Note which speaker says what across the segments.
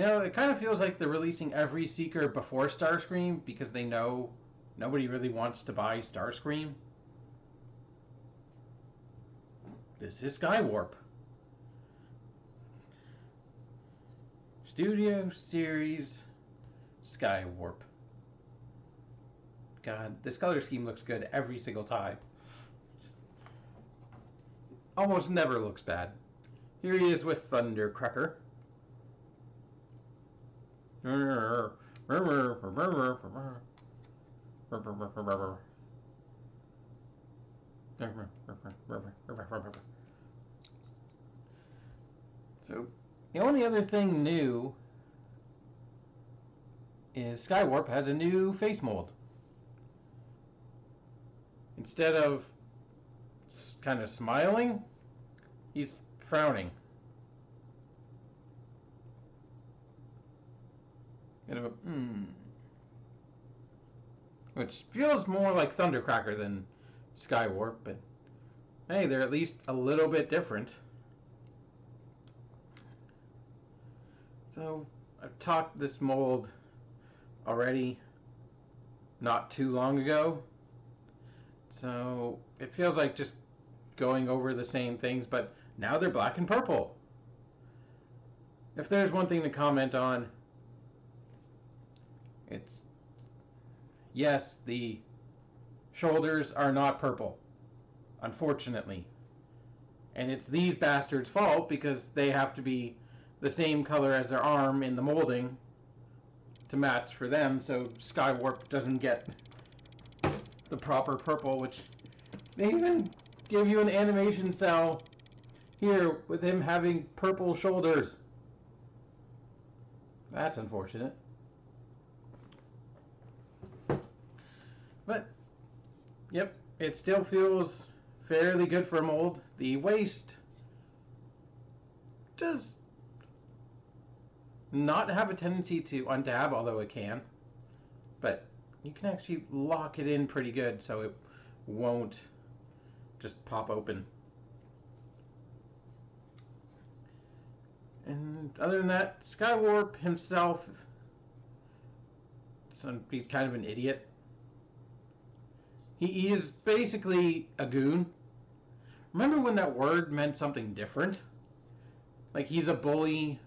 Speaker 1: You know, it kind of feels like they're releasing every Seeker before Starscream because they know nobody really wants to buy Starscream. This is Skywarp. Studio Series Skywarp. God, this color scheme looks good every single time. Almost never looks bad. Here he is with Thundercracker. So, the only other thing new is Skywarp has a new face mold. Instead of kind of smiling, he's frowning. Which feels more like Thundercracker than Skywarp, but hey, they're at least a little bit different. So, I've talked this mold already not too long ago. So, it feels like just going over the same things, but now they're black and purple. If there's one thing to comment on, it's yes, the shoulders are not purple, unfortunately. And it's these bastards' fault because they have to be the same color as their arm in the molding to match for them, so Skywarp doesn't get the proper purple, which they even give you an animation cell here with him having purple shoulders. That's unfortunate. But, yep, it still feels fairly good for a mold. The waist does not have a tendency to untab, although it can. But you can actually lock it in pretty good so it won't just pop open. And other than that, Skywarp himself, he's kind of an idiot. He is basically a goon. Remember when that word meant something different? Like, he's a bully.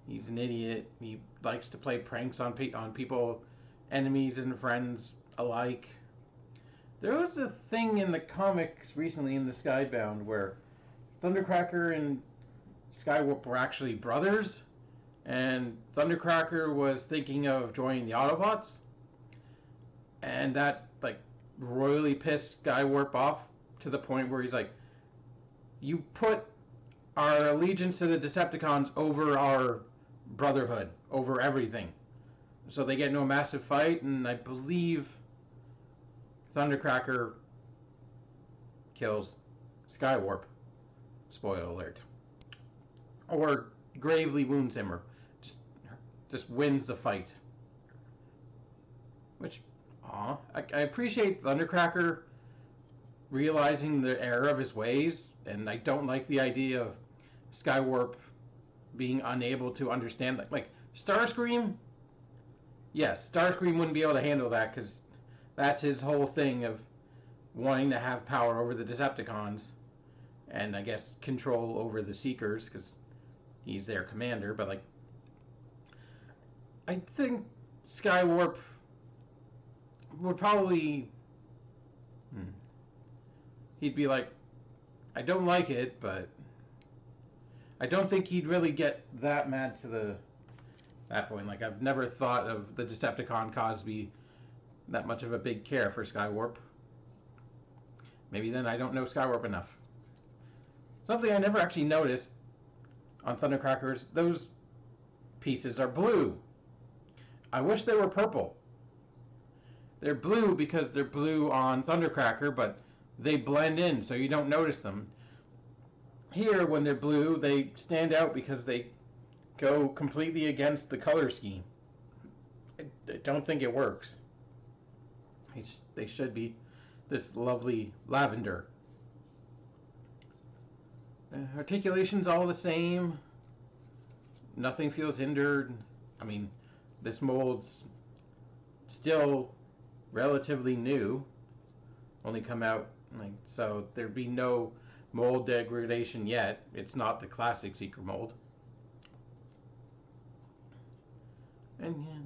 Speaker 1: He's an idiot. He likes to play pranks on people, enemies and friends alike. There was a thing in the comics recently in the Skybound where Thundercracker and Skywarp were actually brothers, and Thundercracker was thinking of joining the Autobots, and that like royally pissed Skywarp off to the point where he's like, you put our allegiance to the Decepticons over our brotherhood, over everything. So they get into a massive fight, and I believe Thundercracker kills Skywarp. Spoiler alert. Or gravely wounds him, or just wins the fight. Which, I appreciate Thundercracker realizing the error of his ways, and I don't like the idea of Skywarp being unable to understand that. Like, Starscream, yes, Starscream wouldn't be able to handle that because that's his whole thing of wanting to have power over the Decepticons and I guess control over the Seekers because he's their commander. But like, I think Skywarp would probably he'd be like, I don't like it, but I don't think he'd really get that mad to that point. Like, I've never thought of the Decepticon Cosby that much of a big care for Skywarp. Maybe then I don't know Skywarp enough. Something I never actually noticed on Thundercrackers, those pieces are blue. I wish they were purple. They're blue because they're blue on Thundercracker, but they blend in so you don't notice them. Here, when they're blue, they stand out because they go completely against the color scheme. I don't think it works. They should be this lovely lavender. Articulation's all the same. nothing feels hindered. I mean, this mold's still relatively new, only come out, like, so there'd be no mold degradation yet. It's not the classic Seeker mold. And yeah,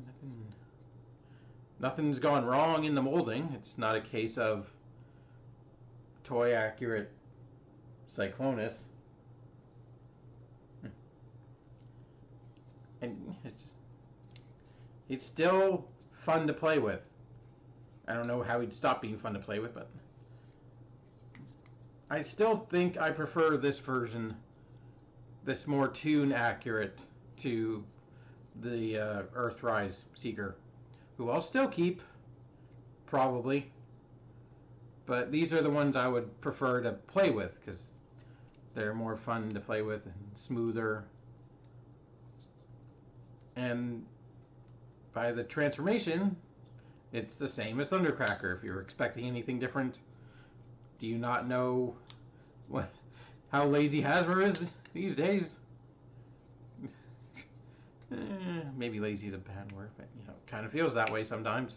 Speaker 1: nothing's gone wrong in the molding. It's not a case of toy accurate Cyclonus. And it's still fun to play with. I don't know how he'd stop being fun to play with, but I still think I prefer this version, this more tune accurate, to the Earthrise Seeker, who I'll still keep, probably. But these are the ones I would prefer to play with, because they're more fun to play with and smoother. And by the transformation, it's the same as Thundercracker. If you're expecting anything different, do you not know how lazy Hasbro is these days? Maybe lazy is a bad word, but you know, it kind of feels that way sometimes.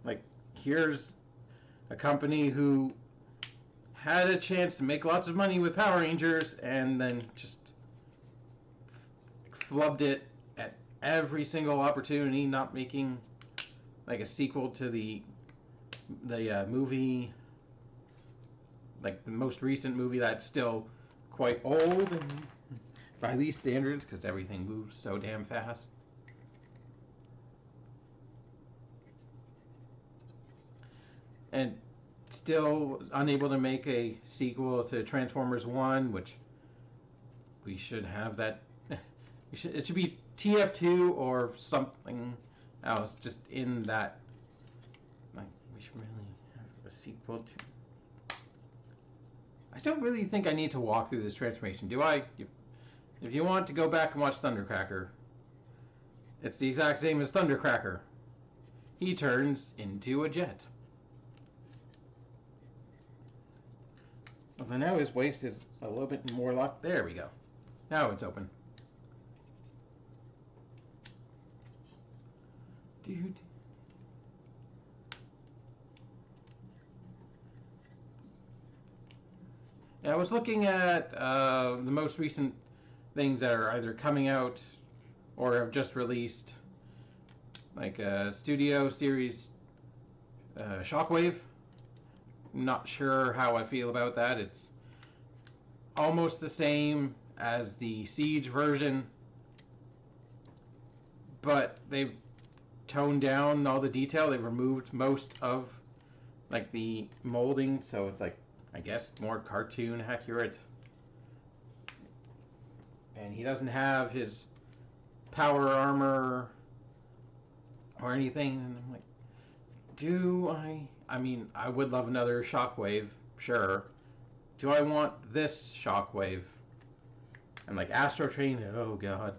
Speaker 1: Like, here's a company who had a chance to make lots of money with Power Rangers and then just flubbed it at every single opportunity, not making like a sequel to the movie, like the most recent movie that's still quite old by these standards, because everything moves so damn fast. And still unable to make a sequel to Transformers 1, which we should have that. It should be TF2 or something else, just in that. Like, we should really have a sequel to. I don't really think I need to walk through this transformation, do I? If you want to go back and watch Thundercracker, it's the exact same as Thundercracker. He turns into a jet. Although now his waist is a little bit more locked. There we go. Now it's open. Dude. Yeah, I was looking at the most recent things that are either coming out or have just released, like Studio Series Shockwave. Not sure how I feel about that. It's almost the same as the Siege version, but they've toned down all the detail. They've removed most of like the molding, so it's like, I guess, more cartoon accurate. And he doesn't have his power armor or anything. And I'm like, do I mean, I would love another Shockwave, sure. Do I want this Shockwave? And like Astro Train, oh god.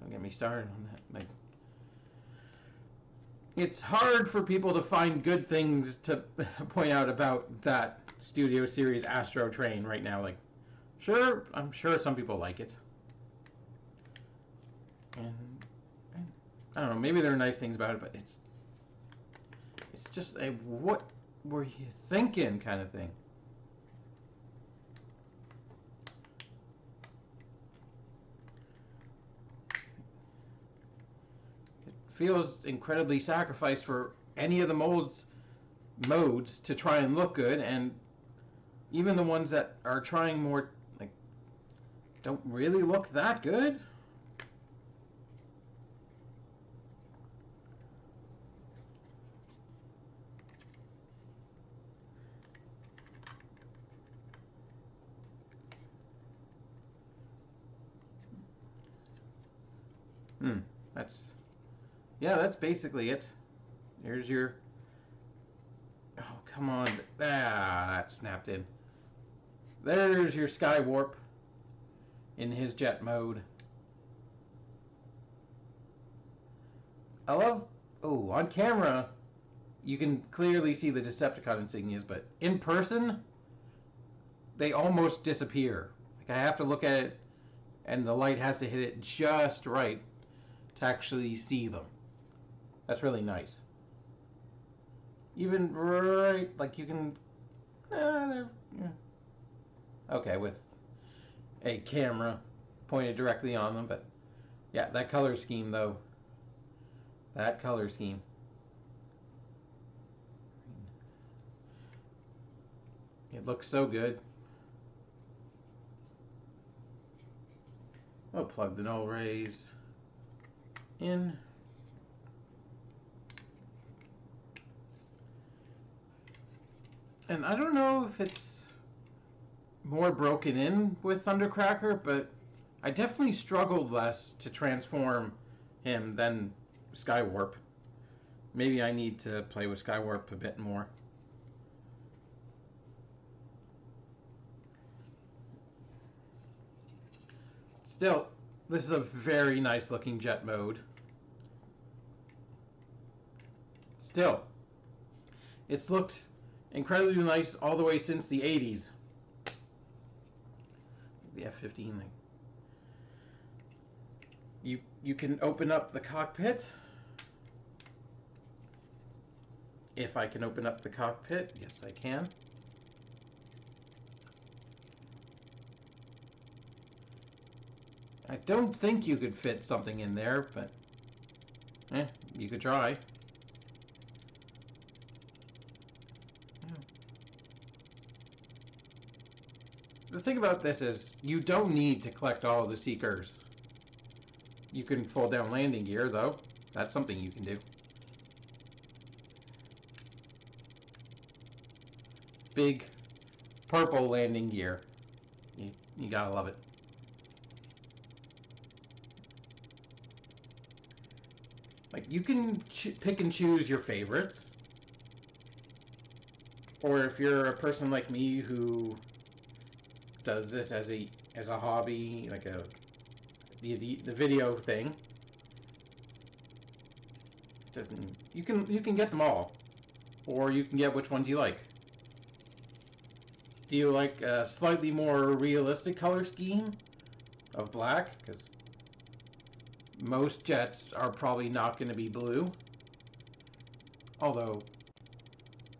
Speaker 1: Don't get me started on that. Like, it's hard for people to find good things to point out about that Studio Series Astro Train right now. Like, sure, I'm sure some people like it. And I don't know, maybe there are nice things about it, but it's just a what were you thinking kind of thing. It feels incredibly sacrificed for any of the modes to try and look good, and even the ones that are trying more, like, don't really look that good. That's basically it. Here's your, oh, come on, that snapped in. There's your Skywarp in his jet mode. I love, oh, on camera you can clearly see the Decepticon insignias, but in person they almost disappear. Like I have to look at it, and the light has to hit it just right to actually see them. That's really nice. Even right, like you can, yeah. Okay, with a camera pointed directly on them, but yeah, that color scheme though, that color scheme. It looks so good. I'll plug the null rays in. And I don't know if it's more broken in with Thundercracker, but I definitely struggled less to transform him than Skywarp. Maybe I need to play with Skywarp a bit more. Still, this is a very nice looking jet mode. Still, it's looked incredibly nice all the way since the 80s. The F-15 thing. You can open up the cockpit. If I can open up the cockpit, yes I can. I don't think you could fit something in there, but you could try. The thing about this is you don't need to collect all of the seekers. You can fold down landing gear, though. That's something you can do. Big purple landing gear. You gotta love it. Like, you can pick and choose your favorites. Or if you're a person like me who does this as a hobby, like the video thing, you can get them all, or you can get which ones you like. Do you like a slightly more realistic color scheme of black? Because most jets are probably not going to be blue, although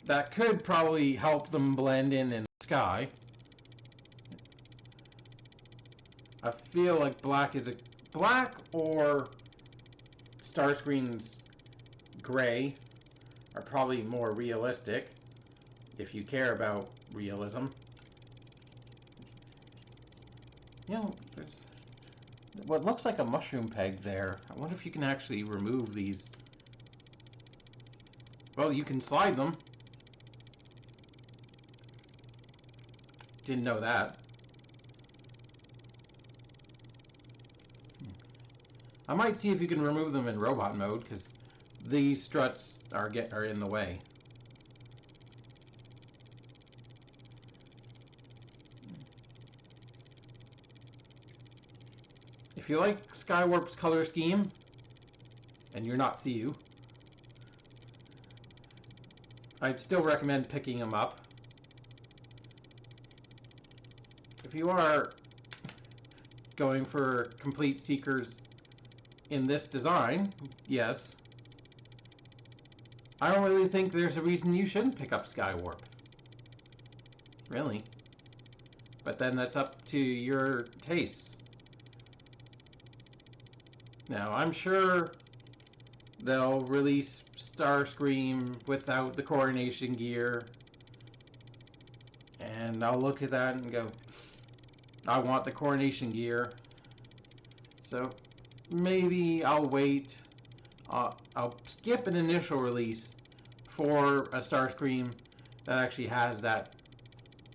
Speaker 1: that could probably help them blend in the sky. I feel like black or Starscream's gray are probably more realistic if you care about realism. You know, there's what looks like a mushroom peg there. I wonder if you can actually remove these. Well, you can slide them. Didn't know that. I might see if you can remove them in robot mode, because these struts are in the way. If you like Skywarp's color scheme, and you're not Thew, I'd still recommend picking them up. If you are going for complete Seekers in this design, yes, I don't really think there's a reason you shouldn't pick up Skywarp. Really. But then that's up to your tastes. Now, I'm sure they'll release Starscream without the coronation gear, and I'll look at that and go, I want the coronation gear. So maybe I'll wait. I'll skip an initial release for a Starscream that actually has that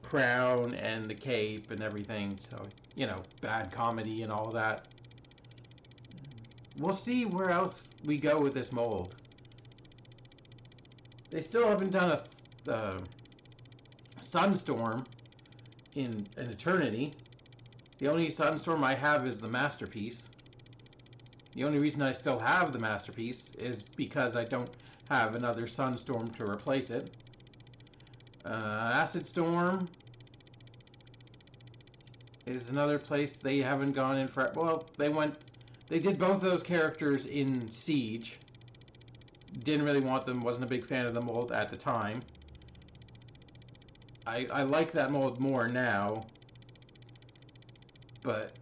Speaker 1: crown and the cape and everything. So, you know, bad comedy and all that. We'll see where else we go with this mold. They still haven't done a Sunstorm in an eternity. The only Sunstorm I have is the Masterpiece. The only reason I still have the Masterpiece is because I don't have another Sunstorm to replace it. Acid Storm. is another place they haven't gone in for. Well, they did both of those characters in Siege. Didn't really want them, wasn't a big fan of the mold at the time. I like that mold more now. But,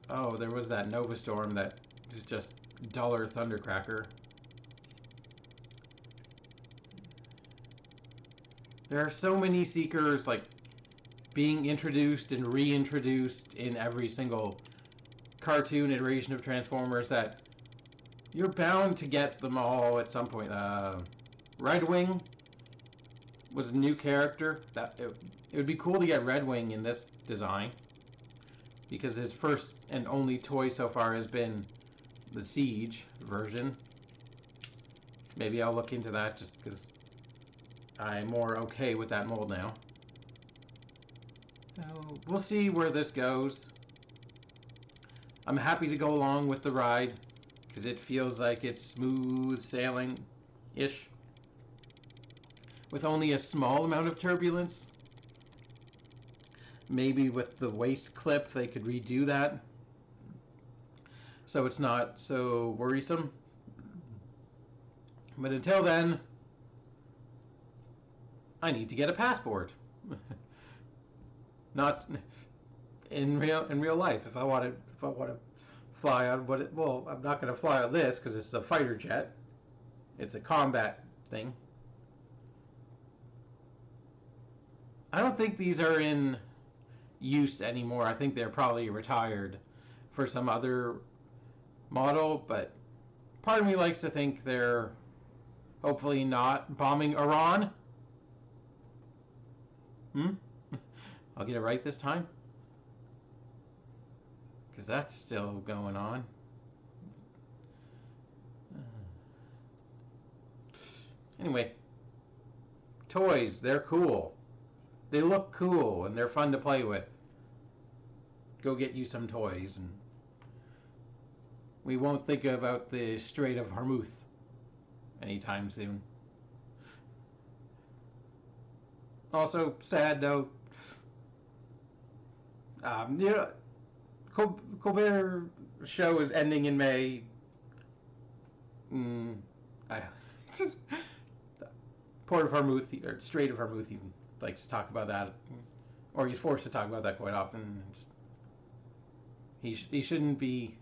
Speaker 1: oh, there was that Nova Storm that is just duller Thundercracker. There are so many Seekers, like, being introduced and reintroduced in every single cartoon iteration of Transformers that you're bound to get them all at some point. Red Wing was a new character. It would be cool to get Red Wing in this design, because his first and only toy so far has been the Siege version. Maybe I'll look into that just because I'm more okay with that mold now. So we'll see where this goes. I'm happy to go along with the ride because it feels like it's smooth sailing-ish with only a small amount of turbulence. Maybe with the waist clip they could redo that so it's not so worrisome. But until then, I need to get a passport. Not in real life. If I want to fly on well, I'm not going to fly on this because it's a fighter jet. It's a combat thing. I don't think these are in use anymore. I think they're probably retired for some other model, but part of me likes to think they're hopefully not bombing Iran. I'll get it right this time, because that's still going on. Anyway, toys, they're cool. They look cool and they're fun to play with. Go get you some toys, and we won't think about the Strait of Hormuz anytime soon. Also, sad note, you know, Colbert show is ending in May. Port of Hormuz, or Strait of Hormuz, he likes to talk about that, or he's forced to talk about that quite often. He shouldn't be.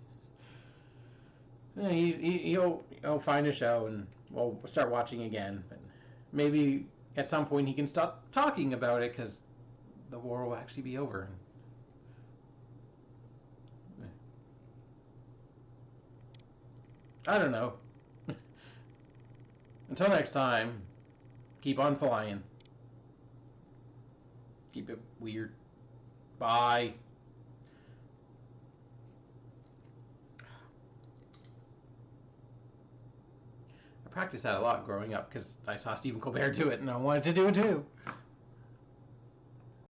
Speaker 1: He'll find a show and we'll start watching again. But maybe at some point he can stop talking about it because the war will actually be over. I don't know. Until next time, keep on flying. Keep it weird. Bye. I practiced that a lot growing up because I saw Stephen Colbert do it and I wanted to do it too.